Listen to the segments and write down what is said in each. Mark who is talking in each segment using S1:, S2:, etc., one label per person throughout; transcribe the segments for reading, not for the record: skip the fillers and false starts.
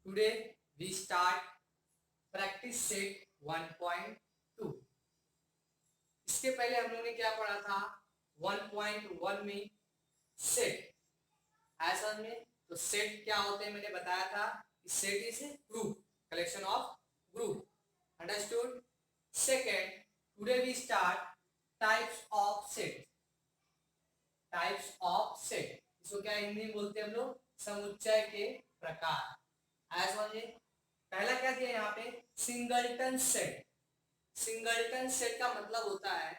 S1: Today we start practice set 1.2. इसके पहले हम लोगों ने क्या पढ़ा था 1.1 में सेट ऐसा में। तो सेट क्या होते हैं मैंने बताया था। Set is group, collection of group. Understood. Second, today we start types of set. Types of set इसको क्या हिंदी में बोलते हैं हम लोग, समुच्चय के प्रकार। ऐसा समझे। पहला क्या दिया यहाँ पे, सिंगलटन सेट। सिंगलटन सेट का मतलब होता है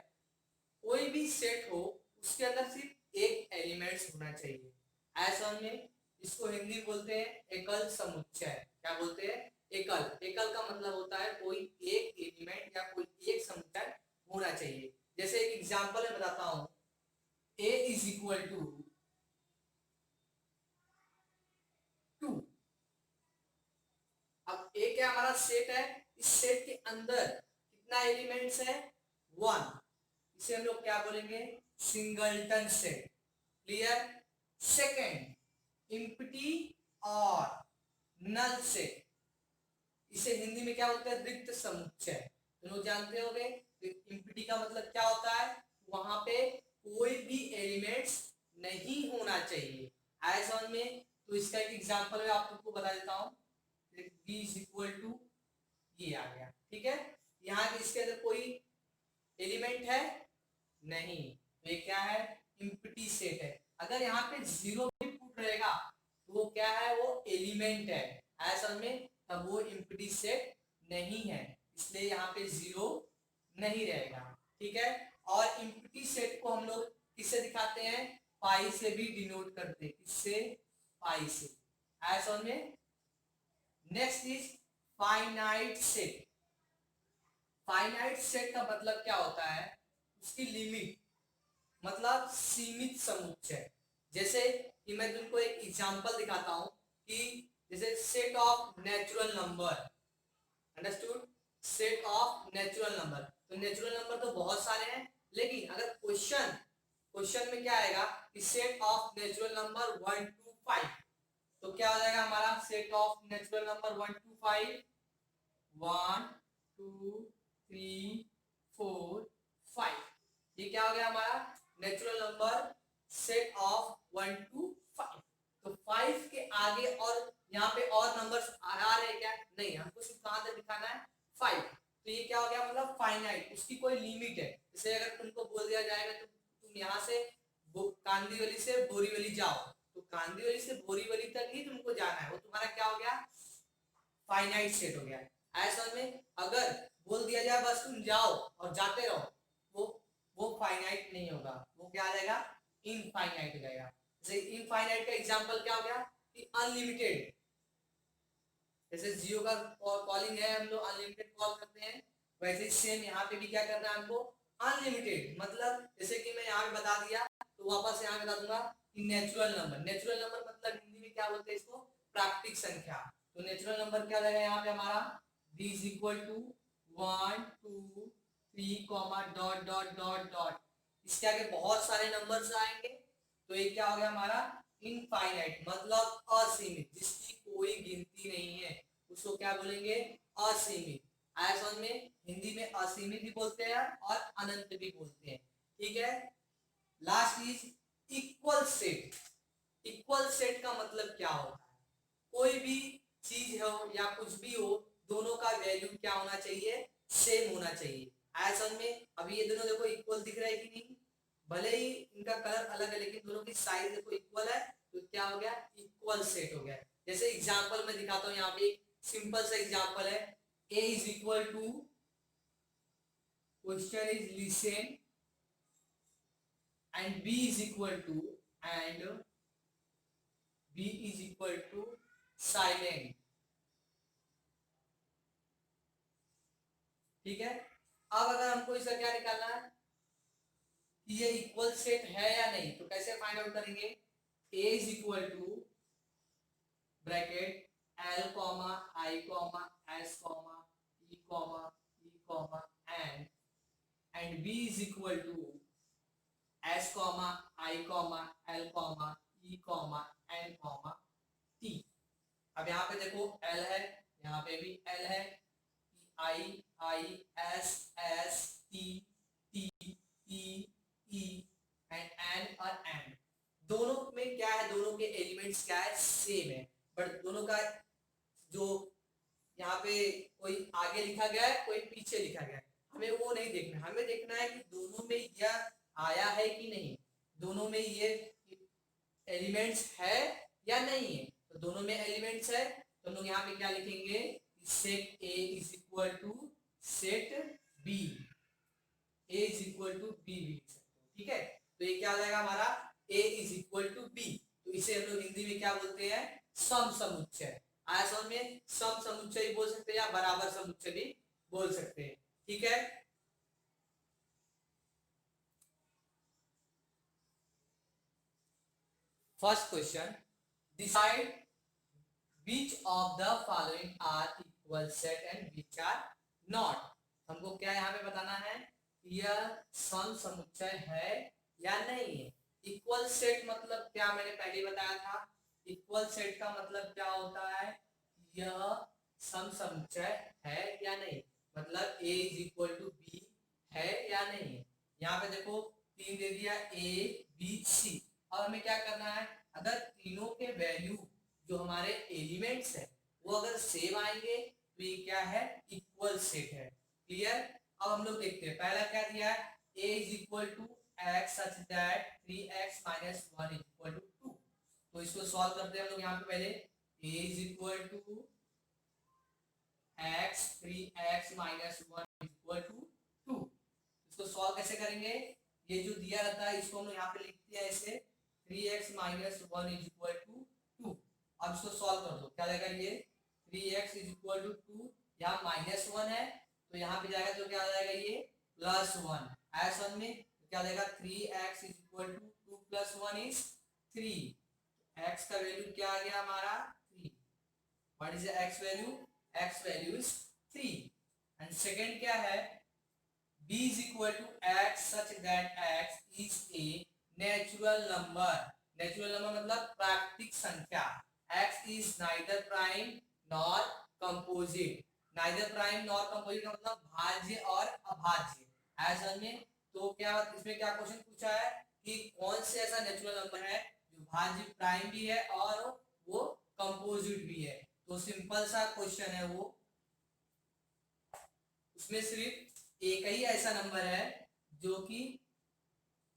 S1: कोई भी सेट हो उसके अंदर सिर्फ एक एलिमेंट्स होना चाहिए। ऐसा में इसको हिंदी बोलते हैं एकल समुच्चय। क्या बोलते हैं, एकल। एकल का मतलब होता है कोई एक एलिमेंट या कोई एक समुच्चय होना चाहिए। जैसे एक एग्जांपल मैं बताता हूं, a इज इक्वल टू 2। अब a क्या हमारा सेट है, इस सेट के अंदर कितना एलिमेंट्स है, 1। इसे हम लोग क्या बोलेंगे, singleton set. Clear. Second, empty और नल सेट। इसे हिंदी में क्या बोलते हैं, रिक्त समुच्चय। तुम लोग जानते होंगे एम्प्टी का मतलब क्या होता है, वहां पे कोई भी एलिमेंट्स नहीं होना चाहिए। आया समझ में। तो इसका एक एग्जांपल मैं आप लोग को बता देता हूं। b इज इक्वल टू ये आ गया, ठीक है। यहाँ इसके अंदर कोई एलिमेंट है नहीं, तो ये क्या है, एम्प्टी सेट है। अगर यहाँ पे जीरो भी पुट रहेगा तो वो क्या है, वो एलिमेंट है। ऐसा में तब वो एम्प्टी सेट नहीं है, इसलिए यहाँ पे जीरो नहीं रहेगा। ठीक है। और एम्प्टी सेट को हम लोग किससे दिखाते हैं, पाई से भी डिनोट करते हैं। किससे, पाई से। ऐसा में। Next is finite set. Finite set का मतलब क्या होता है, उसकी लिमिट, मतलब सीमित समुच्चय। जैसे कि मैं तुमको एक एग्जांपल दिखाता हूं कि जैसे set of natural number. Understood. Set of natural number, तो नेचुरल नंबर तो बहुत सारे हैं, लेकिन अगर क्वेश्चन में क्या आएगा कि set of natural number 1 to 5, तो क्या हो जाएगा हमारा set of natural number 1 to 5, 1 2 3 4 5। ये क्या हो गया हमारा natural number set of 1 to 5। तो 5 के आगे और यहाँ पे और नंबर्स आ रहे हैं क्या, नहीं, हमको सिर्फ कहां तक दिखाना है, 5। तो ये क्या हो गया, मतलब फाइनाइट, उसकी कोई लिमिट है। जैसे अगर तुमको बोल दिया जाएगा तो तुम यहाँ से कांदीवली से बोरीवली जाओ, तो कांदीवली से बोरीवली तक ही तुमको जाना है, वो तुम्हारा क्या हो गया, फाइनाइट सेट हो गया। ऐसा में अगर बोल दिया जाए बस तुम जाओ और जाते रहो, वो वो फाइनाइट नहीं होगा, वो क्या आ जाएगा, इनफाइनाइट हो जाएगा। जैसे इनफाइनाइट का एग्जांपल क्या हो गया कि अनलिमिटेड। जैसे जियो का कॉलिंग है, हम लोग अनलिमिटेड कॉल करते हैं, वैसे सेम यहाँ पे भी क्या करना है हमको, अनलिमिटेड। मतलब जैसे कि मैं यहाँ पे बता दिया तो वापस यहाँ बता दूंगा कि नेचुरल नंबर। नेचुरल नंबर मतलब हिंदी में क्या बोलते हैं इसको, प्राकृतिक संख्या। तो नेचुरल नंबर क्या रहेगा यहाँ पे हमारा, b is equal to 1 2 3 comma dot dot dot dot. इसके आगे बहुत सारे नंबर्स आएंगे, तो ये क्या हो गया हमारा, इनफाइनाइट, मतलब असीमित, जिसकी कोई गिनती नहीं है, उसको क्या बोलेंगे, असीमित। आया समझ में। हिंदी में असीमित भी बोलते हैं और अनंत भी बोलते हैं। ठीक है। Last is equal set. Equal set का मतलब क्या होता है, कोई भी चीज हो या कुछ भी हो, दोनों का वैल्यू क्या होना चाहिए, सेम होना चाहिए। ऐसा में अभी ये दोनों देखो इक्वल दिख रहा है कि नहीं, भले ही इनका कलर अलग है लेकिन दोनों की साइज देखो इक्वल है, तो क्या हो गया, इक्वल सेट हो गया। जैसे एग्जांपल मैं दिखाता हूं, यहाँ पे सिंपल सा एग्जांपल है, a is equal to, question is listen, and b is equal to, and b is equal to silent. ठीक है। अब अगर हमको इसका क्या निकालना है कि ये इक्वल सेट है या नहीं, तो कैसे फाइंड आउट करेंगे, a is equal to bracket l comma i comma s comma e comma e comma and b is equal to s comma i comma l comma e comma n comma t। अब यहाँ पे देखो L है, यहाँ पे भी L है, I I S S T T E E and N और M। दोनों में क्या है, दोनों के एलिमेंट्स क्या है, सेम है, बट दोनों का जो यहाँ पे कोई आगे लिखा गया है, कोई पीछे लिखा गया है, हमें वो नहीं देखना, हमें देखना है कि दोनों में यह आया है कि नहीं, दोनों में ये एलिमेंट्स है या नहीं है। तो दोनों में एलिमेंट्स है तो हम लोग यहाँ पे क्या लिखेंगे, set A is equal to set B, A is equal to B भी लिख सकते हो, ठीक है। तो ये क्या हो जाएगा हमारा, A is equal to B, तो इसे हम लोग हिंदी में क्या बोलते हैं, सम समुच्चय। आया समझ में, सम समुच्चय भी बोल सकते हैं या बराबर समुच्चय भी बोल सकते हैं, ठीक है। First question, decide which of the following are equal set and which are not। हमको क्या यहाँ पे बताना है, यह सम समुच्चय है या नहीं है। इक्वल सेट मतलब क्या, मैंने पहले बताया था, इक्वल सेट का मतलब क्या होता है, यह सम समुच्चय है या नहीं, मतलब A is equal to B है या नहीं है। यहाँ पे देखो तीन दे दिया A B C, और हमें क्या करना है, अगर तीनों के वैल्यू जो हमारे एलिमेंट्स है वो अगर सेम आएंगे तो ये क्या है, इक्वल सेट है। क्लियर। अब हम लोग देखते हैं, पहला क्या दिया है, a is equal to x such that 3x minus 1 is equal to 2। तो इसको सॉल्व करते हैं हम लोग। यहाँ पे पहले a is equal to x 3x minus 1 is equal to 2। इसको सॉल्व कैसे करेंगे, ये जो दिया रहता है इसको हम लोग यहाँ पे लिखते हैं ऐसे 3x minus 1 is equal to 2। अब इसको सॉल्व कर दो, क्या जाएगा, ये 3x इज इक्वल टू 2, यहाँ माइनस 1 है तो यहाँ पे जाएगा तो क्या आ जाएगा, ये प्लस 1। एस 1 में तो क्या जाएगा, 3x is equal to 2 plus 1 is 3। x का वैल्यू क्या आ गया हमारा 3। What is the x value, x value is 3। And second क्या है, b is equal to x such that x is a natural number. Natural number मतलब प्राकृतिक संख्या। x is neither prime nor composite। neither prime nor composite का मतलब भाज्य और अभाज्य। ऐसा में तो क्या इसमें क्या क्वेश्चन पूछा है कि कौन से ऐसा नेचुरल नंबर है जो भाज्य प्राइम भी है और वो कंपोजिट भी है। तो सिंपल सा क्वेश्चन है वो, उसमें सिर्फ एक ही ऐसा नंबर है जो कि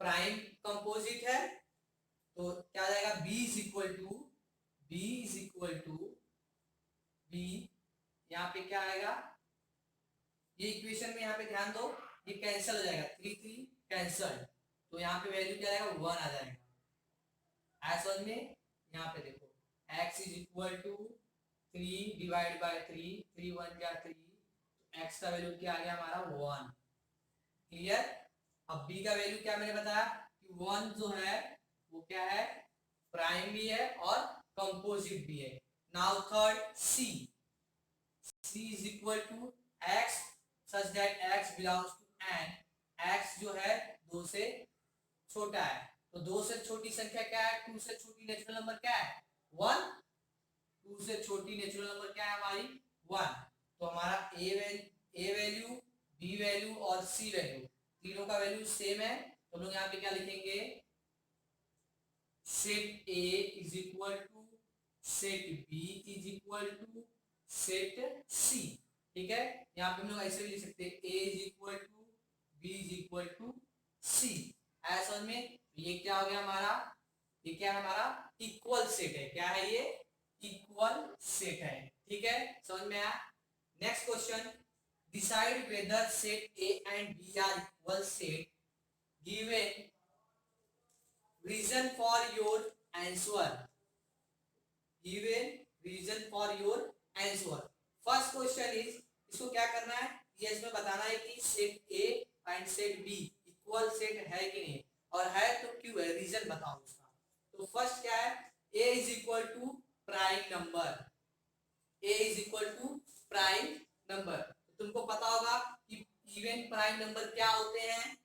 S1: प्राइम कंपोजिट है। तो क्या जाएगा, b is equal to b, यहाँ पे क्या आएगा, ये इक्वेशन में यहाँ पे ध्यान दो, ये कैंसिल हो जाएगा, 3 3 कैंसिल, तो यहाँ पे वैल्यू क्या आएगा, 1 आ जाएगा। ऐसा में यहाँ पे देखो x is equal to 3 divide by 3, 3 1 जा 3, तो x का वैल्यू क्या आ गया हमारा 1। क्लियर। अब b का वैल्यू क्या मैंने बताया कि 1 जो है वो क्या है, प्राइम भी है और कंपोजिट भी है। Now third c is equal to x such that x belongs to n। x जो है 2 से छोटा है, तो 2 से छोटी संख्या क्या है, 2 से छोटी नेचुरल नंबर क्या है 1। 2 से छोटी नेचुरल नंबर क्या है हमारी 1। तो हमारा a वैल्यू b वैल्यू और c वैल्यू तीनों का वैल्यू सेम है। तो हम लोग यहाँ पे क्या लिखेंगे, set a is equal to set b is equal to set c। ठीक है, यहाँ पे हम लोग ऐसे भी लिख सकते हैं a is equal to b is equal to c। ऐसा में ये क्या हो गया हमारा, ये क्या है हमारा इक्वल सेट है। क्या है ये, इक्वल सेट है। ठीक है, समझ में आया। Next question, decide whether set a and b are equal set given reason for your answer. Given reason for your answer. First question is, इसको क्या करना है, ये इसमें बताना है कि set A and set B equal set है कि नहीं, और है तो क्यों है, रीजन बताओ उसका। तो फर्स्ट क्या है, a is equal to prime number, a is equal to prime number. तुमको पता होगा कि इवन प्राइम नंबर क्या होते हैं,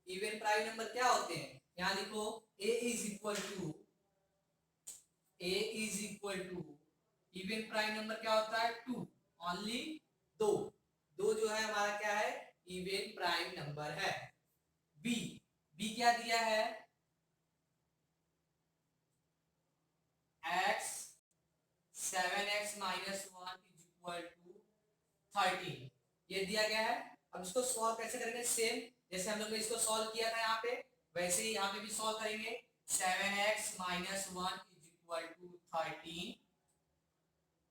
S1: इवन प्राइम नंबर क्या होते हैं, यहां लिखो a is equal to even prime number क्या होता है 2, ओनली 2, दो जो है हमारा क्या है इवन प्राइम नंबर है। बी, बी क्या दिया है x 7x minus 1 is equal to 13, ये दिया गया है। अब इसको सॉल्व कैसे करेंगे, सेम जैसे हम लोग ने इसको सॉल्व किया था यहाँ पे, वैसे ही यहाँ पे भी सॉल्व करेंगे। 7x minus 1 is equal to 13,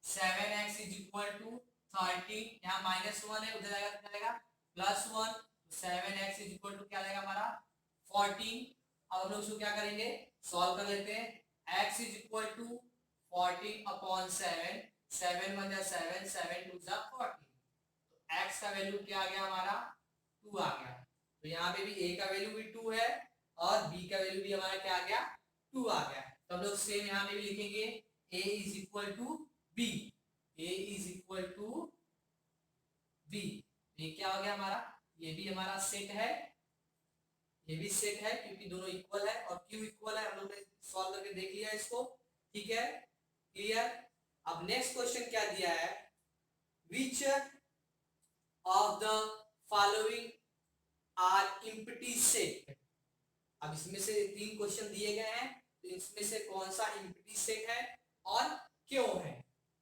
S1: 7x is equal to 13, यहाँ माइनस 1 है, उधर जाएगा तो क्या आएगा plus 1, 7x is equal to क्या आएगा हमारा 14। अब हम लोग इसको क्या करेंगे सॉल्व कर लेते हैं। x is equal to 14 upon 7, 7 1 जा 7, 7 2 जा 14, तो x का वैल्यू क्या आ गया हमारा 2 आ गया। तो यहाँ पे भी a का वैल्यू भी 2 है और b का वैल्यू भी हमारा क्या आ गया 2 आ गया। तो हम लोग सेम यहाँ पे भी लिखेंगे a is equal to b, a is equal to b, ये क्या हो गया हमारा, ये भी हमारा सेट है, ये भी सेट है क्योंकि दोनों इक्वल है और q इक्वल है, हम लोग ने सॉल्व करके देख लिया इसको, ठीक है क्लियर। अब नेक्स्ट क्वेश्चन क्या दिया है, which of the following are empty set। अब इसमें से 3 क्वेश्चन दिए गए हैं, तो इसमें से कौन सा empty set है और क्यों है,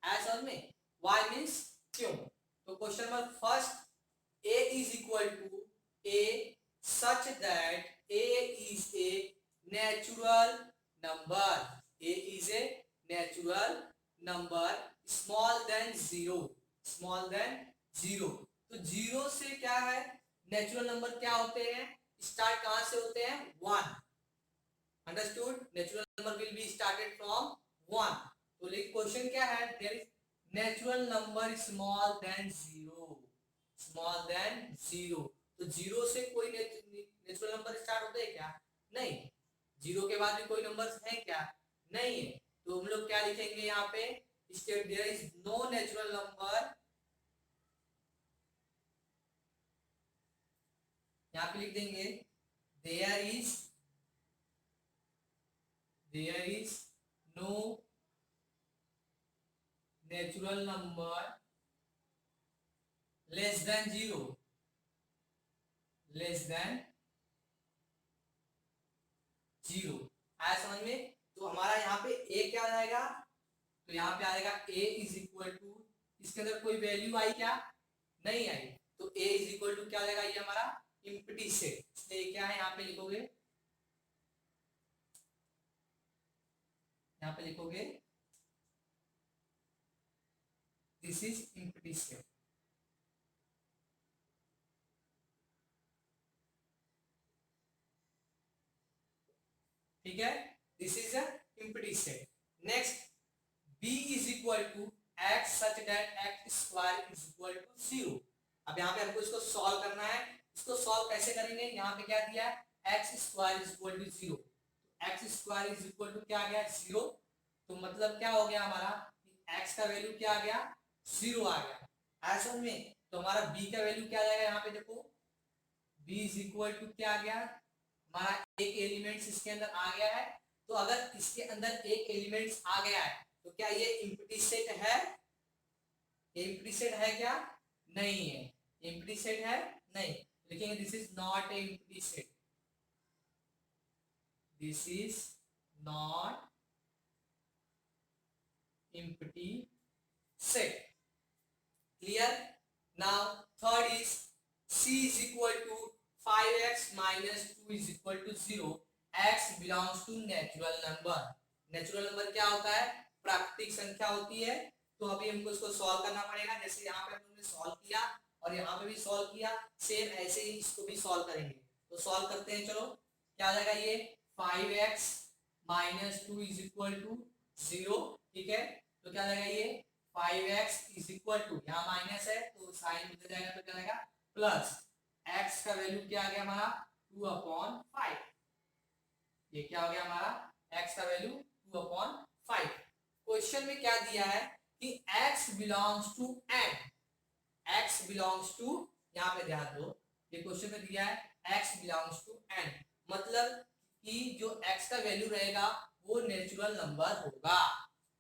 S1: ऐसा में why मींस क्यों। तो question number first, a is equal to a such that a is a natural number, a is a natural number small than 0, small than 0। तो 0 से क्या है नेचुरल नंबर क्या होते हैं, स्टार्ट कहां से होते हैं 1, understood, natural number will be started from 1। तो क्वेश्चन क्या है, there is natural number small than 0, small than 0। तो 0 से कोई नेचुरल नंबर स्टार्ट होते हैं क्या, नहीं, 0 के बाद भी कोई नंबर्स हैं क्या, नहीं है। तो हम लोग क्या लिखेंगे यहाँ पे, state there is no natural number, यहाँ पे लिख देंगे there is no natural number less than 0, less than 0, आया समझ में। तो हमारा यहाँ पे a क्या आ जाएगा, तो यहाँ पे आएगा a इज इक्वल टू, इसके अंदर कोई वैल्यू आई क्या, नहीं आई, तो a इज इक्वल टू क्या आ जाएगा, ये हमारा इम्प्टी सेट, इसलिए क्या है यहाँ पे लिखोगे, यहाँ पे लिखोगे दिस इज इम्प्टी सेट, ठीक है, this is a empty set. Next b is equal to x such that x square is equal to 0। अब यहाँ पे हमको इसको सॉल्व करना है, इसको सॉल्व कैसे करेंगे, यहाँ पे क्या दिया है x square is equal to 0, x square is equal to क्या आ गया 0, तो मतलब क्या हो गया हमारा x का वैल्यू क्या आ गया 0 आ गया, ऐसा में। तो हमारा b का वैल्यू क्या आ जाएगा, यहाँ पे देखो b इज इक्वल टू क्या आ गया हमारा, एक एलिमेंट्स इसके अंदर आ गया है, तो अगर इसके अंदर एक एलिमेंट्स आ गया है तो क्या ये इम्प्टी सेट है, इम्प्टी सेट है क्या, नहीं है, इम्प्टी सेट है नहीं, लिखेंगे this is not a empty set, this is not empty set, clear। now third is c is equal to 5x minus 2 is equal to 0, x belongs to natural number, natural number क्या होता है प्राकृतिक संख्या होती है। तो अभी हमको इसको सॉल्व करना पड़ेगा, जैसे यहाँ पे हमने सॉल्व किया और यहाँ पे भी सॉल्व किया, सेम ऐसे ही इसको भी सॉल्व करेंगे। तो सॉल्व करते हैं, चलो क्या आ जाएगा, ये 5x minus 2 is equal to 0, ठीक है, तो क्या जाएगा ये 5x इज इक्वल टू, यहाँ माइनस है तो साइन उधर जाएगा तो क्या जाएगा प्लस, x का वैल्यू क्या आ गया हमारा 2/5, ये क्या हो गया हमारा x का वैल्यू 2/5। क्वेश्चन में क्या दिया है कि x belongs to n, x belongs to, यहाँ पे ध्यान दो, ये क्वेश्चन में दिया है x बिलोंग्स टू n, मतलब कि जो x का वैल्यू रहेगा वो नेचुरल नंबर होगा,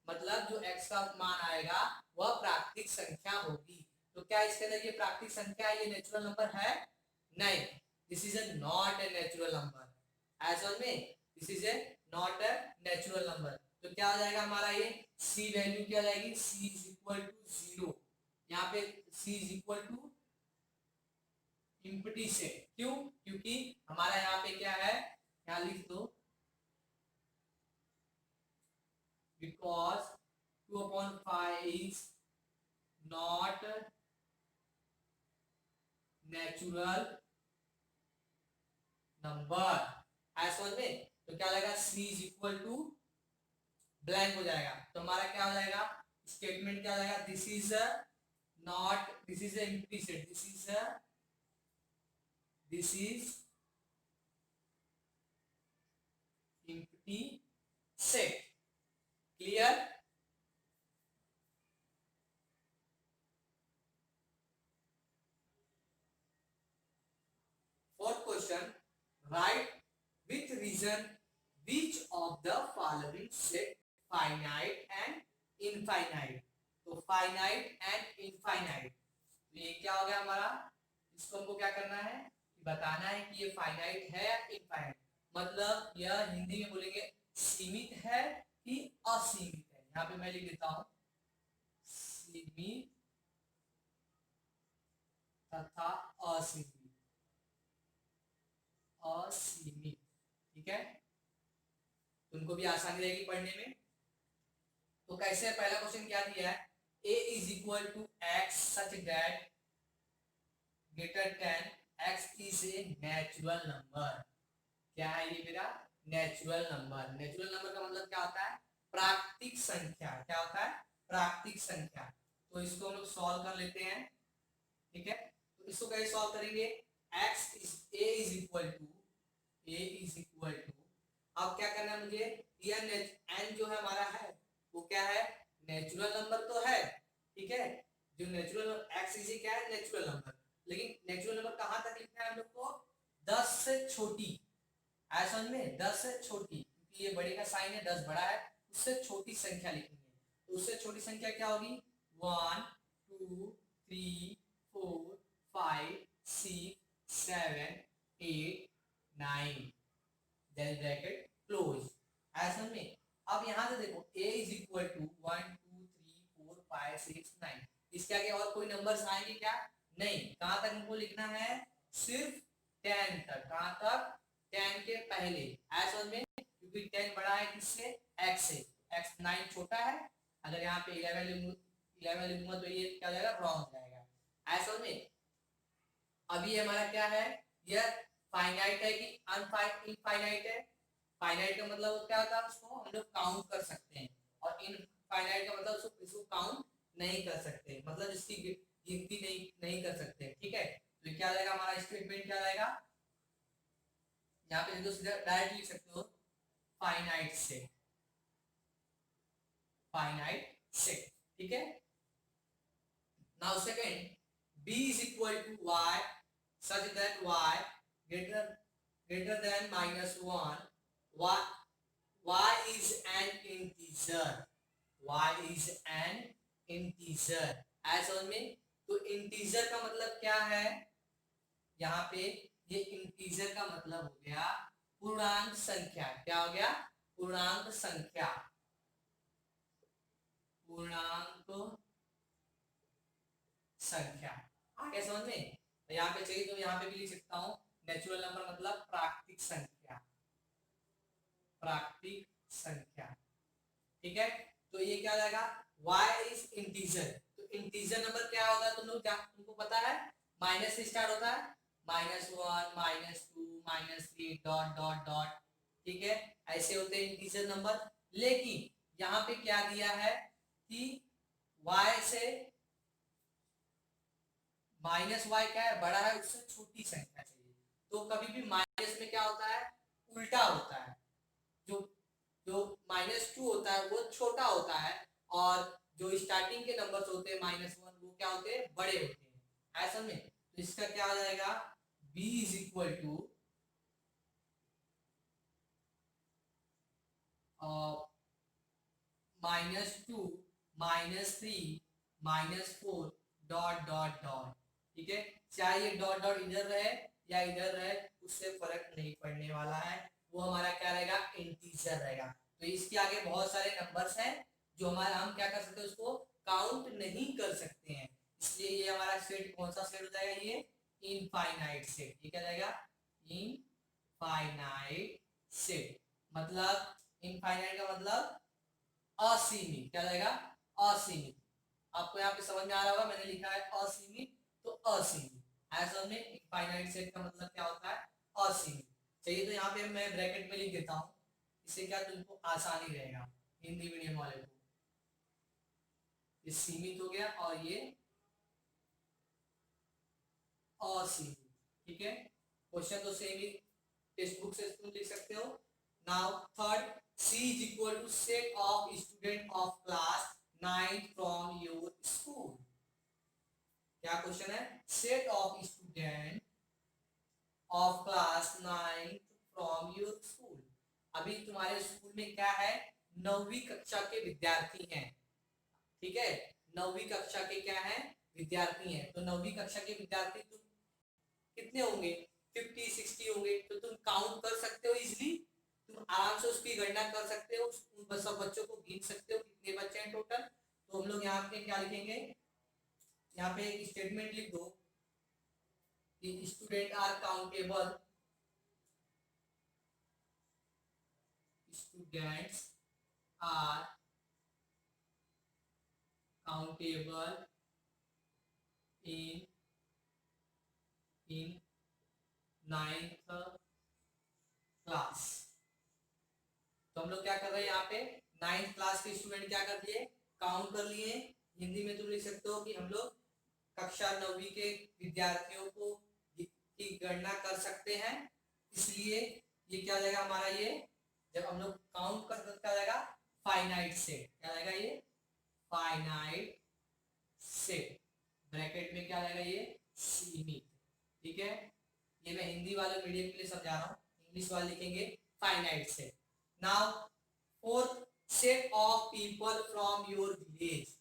S1: मतलब जो x का मान आएगा वह प्राकृतिक संख्या होगी। तो क्या इसके अंदर ये प्राकृतिक संख्या है, ये नेचुरल नंबर है? नहीं, this is a not a natural number. As on में this is a not a natural number. तो क्या हो जाएगा हमारा ये c वैल्यू क्या जाएगी, c इज इक्वल टू 0। यहाँ पे c is equal to empty set. क्यों? क्योंकि हमारा यहाँ पे क्या है, यहाँ लिख दो, because 2/5 is not natural number. ऐसा में तो क्या लगेगा, c is equal to blank हो जाएगा। तो हमारा क्या हो जाएगा, स्टेटमेंट क्या हो जाएगा, this is not, this is empty set, this is empty set. Clear? Fourth question, write with reason which of the following set finite and infinite। तो finite and infinite, तो ये क्या हो गया हमारा, इसको हमको क्या करना है, बताना है कि ये फाइनाइट है या इनफाइनाइट। मतलब यह हिंदी में बोलेंगे सीमित है कि असीमित है। यहाँ पे मैं लिख देता हूं सीमित तथा असीमित, असीमित। ठीक है, तुमको भी आसानी रहेगी पढ़ने में। तो कैसे, पहला क्वेश्चन क्या दिया है, a is equal to x such that greater than x is a natural number. क्या है ये मेरा नेचुरल नंबर। नेचुरल नंबर का मतलब क्या होता है, प्राकृतिक संख्या। क्या होता है, प्राकृतिक संख्या। तो इसको हम लोग सॉल्व कर लेते हैं। ठीक है, तो इसको कैसे सॉल्व करेंगे, x is a is equal to, a is equal to, अब क्या करना है मुझे, यह n जो है हमारा है वो क्या है, नेचुरल नंबर तो है। ठीक है, जो नेचुरल x इज क्या है, नेचुरल नंबर। लेकिन नेचुरल नंबर कहां तक लिखना है हम लोग को, 10 से छोटी। ऐसा में 10 से छोटी, क्योंकि ये बड़े का साइन है, 10 बड़ा है, उससे छोटी संख्या लिखनी है। तो उससे छोटी संख्या क्या होगी, 1 2 3 4 5 6 7 8 9 ब्रैकेट क्लोज। ऐसा में अब यहां से देखो a इज इक्वल टू 1 2 3 4 5 6 9, इसके आगे और कोई नंबर्स आएंगे क्या, नहीं। कहां तक हमको लिखना है, सिर्फ 10 तक। कहां तक, 10 के पहले। ऐसा में क्योंकि 10 बड़ा है किससे, x से, x 9 छोटा है। अगर यहाँ पे 11 लिखूंगा तो ये क्या हो जाएगा, रॉन्ग हो जाएगा। ऐसा में अभी हमारा क्या है, यह फाइनाइट है कि इनफाइनाइट है। फाइनाइट का मतलब क्या होता है, उसको हम लोग काउंट कर सकते हैं, और इनफाइनाइट का मतलब उसको काउंट नहीं कर सकते, मतलब इसकी गिनती नहीं कर सकते। ठीक है, तो क्या जाएगा हमारा स्टेटमेंट, क्या जाएगा, यहाँ पे तो सीधा डायरेक्ट लिख सकते हो, फाइनाइट सेट, फाइनाइट सेट। ठीक है, now second, b is equal to y such that y greater than -1, y is an integer, y is an integer। ऐसा में तो इंटीजर का मतलब क्या है, यहाँ पे ये इंटीजर का मतलब हो गया पूर्णांक संख्या। क्या हो गया, पूर्णांक संख्या, पूर्णांक संख्या। आगे समझ में, तो यहाँ पे चाहिए तो यहाँ पे भी लिख सकता हूँ, नेचुरल नंबर मतलब प्राकृतिक संख्या, प्राकृतिक संख्या। ठीक है, तो ये क्या हो जाएगा, y इज इंटीजर। तो इंटीजर नंबर क्या होता है, तुमको पता है, माइनस से स्टार्ट होता है, -1 -2 -3 डॉट डॉट डॉट। ठीक है, ऐसे होते हैं इंटीजर नंबर। लेकिन यहाँ पे क्या दिया है कि y से -y क्या है, बड़ा है, उससे छोटी संख्या चाहिए। तो कभी भी माइनस में क्या होता है, उल्टा होता है। जो जो -2 होता है वो छोटा होता है, और जो स्टार्टिंग के नंबर्स होते हैं -1 वो क्या होते हैं, बड़े होते हैं। ऐसा में तो इसका क्या हो जाएगा, b is equal to -2 -3 -4 dot dot dot. ठीक है, चाहे ये डॉट डॉट इधर रहे या इधर रहे उससे फर्क नहीं पड़ने वाला है, वो हमारा क्या रहेगा, इंटीजर रहेगा। तो इसके आगे बहुत सारे नंबर्स हैं जो हमारा हम क्या कर सकते हैं, उसको काउंट नहीं कर सकते हैं, इसलिए ये हमारा सेट कौन सा सेट हो जाएगा, ये इनफाइनाइट सेट। ये क्या जाएगा, इनफाइनाइट सेट। मतलब इनफाइनाइट का मतलब असीमित, क्या जाएगा, असीमित। आपको यहाँ पे समझ में आ रहा होगा, मैंने लिखा है असीमित, तो असीमित। ऐसा में इनफाइनाइट सेट का मतलब क्या होता है, असीमित। चलिए तो यहाँ पे मैं ब्रैकेट में लिख देता हूँ, इससे क्या तुमको आसानी रहेगा हिंदी मीडियम वाले को। ये सीमित हो गया और ये असीमित। ठीक है, क्वेश्चन तो सेम ही टेक्स्ट बुक से तुम लिख सकते हो। Now third, C is equal to set of student of class 9 from your school। क्या क्वेश्चन है, set of student of class 9 from your school. अभी तुम्हारे स्कूल में क्या है, 9वीं कक्षा के विद्यार्थी हैं। ठीक है, 9वीं कक्षा के क्या है, विद्यार्थी हैं। तो 9वीं कक्षा के विद्यार्थी तुम कितने होंगे, 50-60 होंगे। तो तुम काउंट कर सकते हो इजिली, तुम आराम से उसकी गणना कर सकते हो, उन सब बच्चों को गिन सकते हो कितने बच्चे हैं टोटल। तो हम लोग यहाँ पे क्या लिखेंगे, यहाँ पे एक स्टेटमेंट लिख दो कि student are countable, students are countable in 9th class. तो हम लोग क्या कर रहे हैं, यहाँ पे 9th क्लास के स्टूडेंट क्या कर दिए, काउंट कर लिए। हिंदी में तुम लिख सकते हो कि हम लोग कक्षा 9वीं के विद्यार्थियों को की गणना कर सकते हैं। इसलिए ये क्या जाएगा हमारा, ये जब हम लोग काउंट कर सकते क्या जाएगा, फाइनाइट सेट। क्या जाएगा, ये फाइनाइट सेट। ब्रैकेट में क्या जाएगा, ये सीमित। ठीक है, ये मैं हिंदी वाले मीडियम के लिए समझा रहा हूँ, इंग्लिश वाले लिखेंगे finite set. Now fourth, set of people from your village.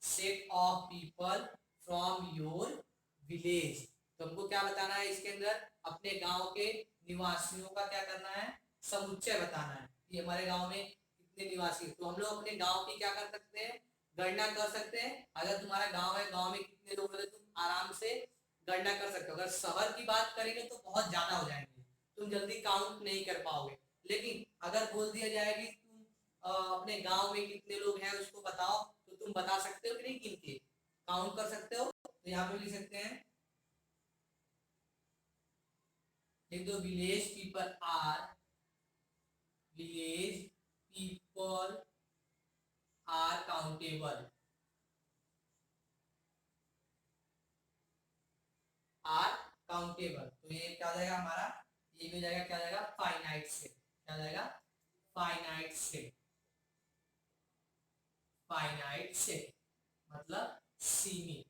S1: Set of people from your village. तो हमको क्या बताना है इसके अंदर, अपने गांव के निवासियों का क्या करना है, समुच्चय बताना है कि हमारे गांव में कितने निवासी। तो हम लोग अपने गांव की क्या कर सकते हैं, गणना कर सकते हैं। अगर तुम्हारा गांव है, गांव में कितने लोग हैं, तुम आराम से गणना कर सकते हो। अगर शहर की बात करेंगे तो बहुत ज्यादा हो जाएंगे, तुम जल्दी काउंट नहीं कर पाओगे। लेकिन अगर बोल दिया जाए कि तुम अपने गांव में कितने लोग हैं उसको बताओ, तो तुम बता सकते हो कि नहीं, गिन के काउंट कर सकते हो। तो यहाँ पे लिख सकते हैं, लिख दो, village people are, village people are countable, are countable. तो ये क्या जाएगा हमारा, ये भी जाएगा, क्या जाएगा, फाइनाइट सेट। क्या जाएगा, फाइनाइट सेट। फाइनाइट सेट मतलब सीमित,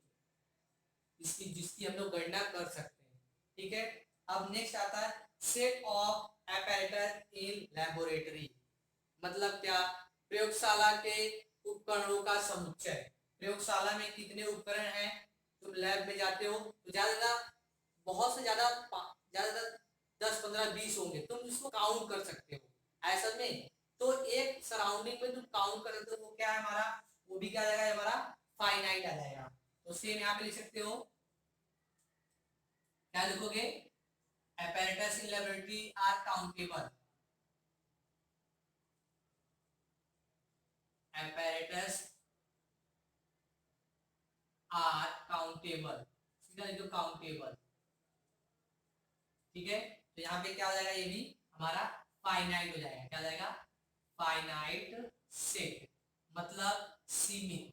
S1: इसकी जिसकी हम लोग गणना कर सकते हैं। ठीक है, अब नेक्स्ट आता है set of apparatus in laboratory. मतलब क्या, प्रयोगशाला के उपकरणों का समुच्चय। प्रयोगशाला में कितने उपकरण हैं, तुम लैब में जाते हो तो ज्यादा बहुत से ज्यादा 10-15-20 होंगे, तुम इसको काउंट कर सकते हो ऐसा में। तो एक सराउंडिंग में तुम काउंट कर सकते हो, वो क्या है हमारा, वो भी क्या आ जाएगा हमारा, फाइनाइट आ जाएगा। तो सेम यहाँ पे लिख सकते हो, क्या लिखोगे, apparatus in laboratory are countable, apparatus are countable, सीधा लिखो काउंटेबल। ठीक है, तो यहाँ पे क्या हो जाएगा, ये भी हमारा फाइनाइट हो जाएगा। क्या हो जाएगा, फाइनाइट सेट मतलब सीमित,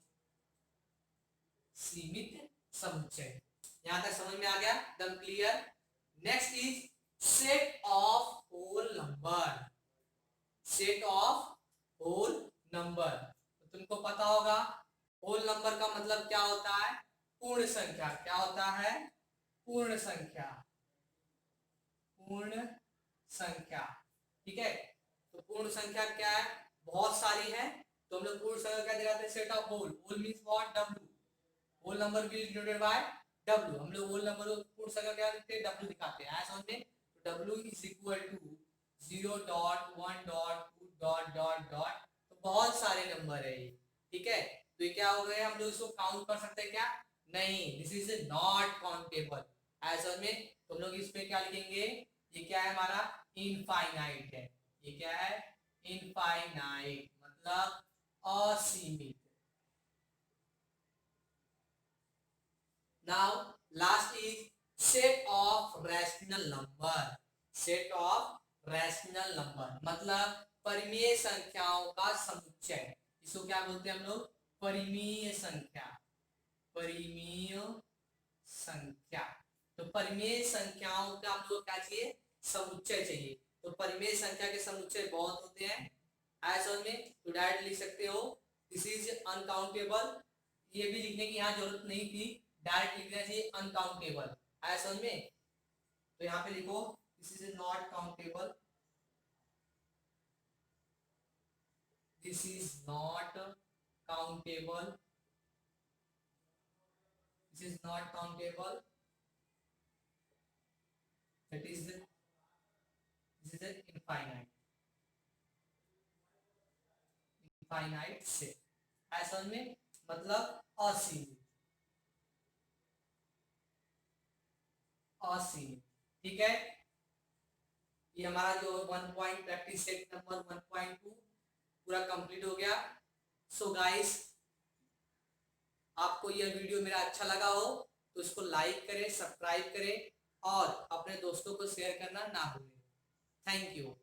S1: सीमित समुच्चय। यहां तक समझ में आ गया, एकदम clear. Next is set of whole number. Set of whole number, तो तुमको पता होगा होल नंबर का मतलब क्या होता है, पूर्ण संख्या। क्या होता है, पूर्ण संख्या, पूर्ण संख्या। ठीक है, तो पूर्ण संख्या क्या है, बहुत सारी है तो हम लोग पूर्ण संख्या क्या दिखाते हैं, set of whole, whole means what, W, whole number will denoted by W, हम लोग होल नंबर को पूर्ण संख्या क्या लिखते हैं, W दिखाते हैं, ऐसा समझ में। तो W इज इक्वल टू 0.1.2.. तो बहुत सारे नंबर है ये, ठीक है। तो ये क्या हो गए, हम लोग इसको काउंट कर सकते हैं क्या, नहीं, दिस इज नॉट काउंटेबल, ऐसा में। तो हम लोग इसमें क्या लिखेंगे, ये क्या है हमारा, इनफाइनाइट है, ये क्या है, इनफाइनाइट मतलब असीमित। Now last is set of rational number, set of rational number मतलब परिमेय संख्याओं का समुच्चय, इसको क्या बोलते हैं हम लोग, परिमेय संख्या, परिमेय संख्या। तो परिमेय संख्याओं का हम लोग क्या चाहिए, समुच्चय चाहिए। तो परिमेय संख्या के समुच्चय बहुत होते हैं, ऐसा में। तो डायरेक्ट लिख सकते हो दिस इज अनकाउंटेबल, ये भी लिखने की यहाँ जरूरत नहीं थी, डायरेक्ट लिखना चाहिए अनकाउंटेबल, ऐसा में। तो यहाँ पे लिखो this is not countable, this is not countable, this is not countable, that is this is an infinite set, ऐसा में मतलब असीमित, असीमित, ठीक है। ये हमारा जो 1 पॉइंट प्रैक्टिस सेट नंबर 1.2 पूरा कंप्लीट हो गया। सो गाइस, आपको यह वीडियो मेरा अच्छा लगा हो तो इसको लाइक करें, सब्सक्राइब करें और अपने दोस्तों को शेयर करना ना भूलें। Thank you.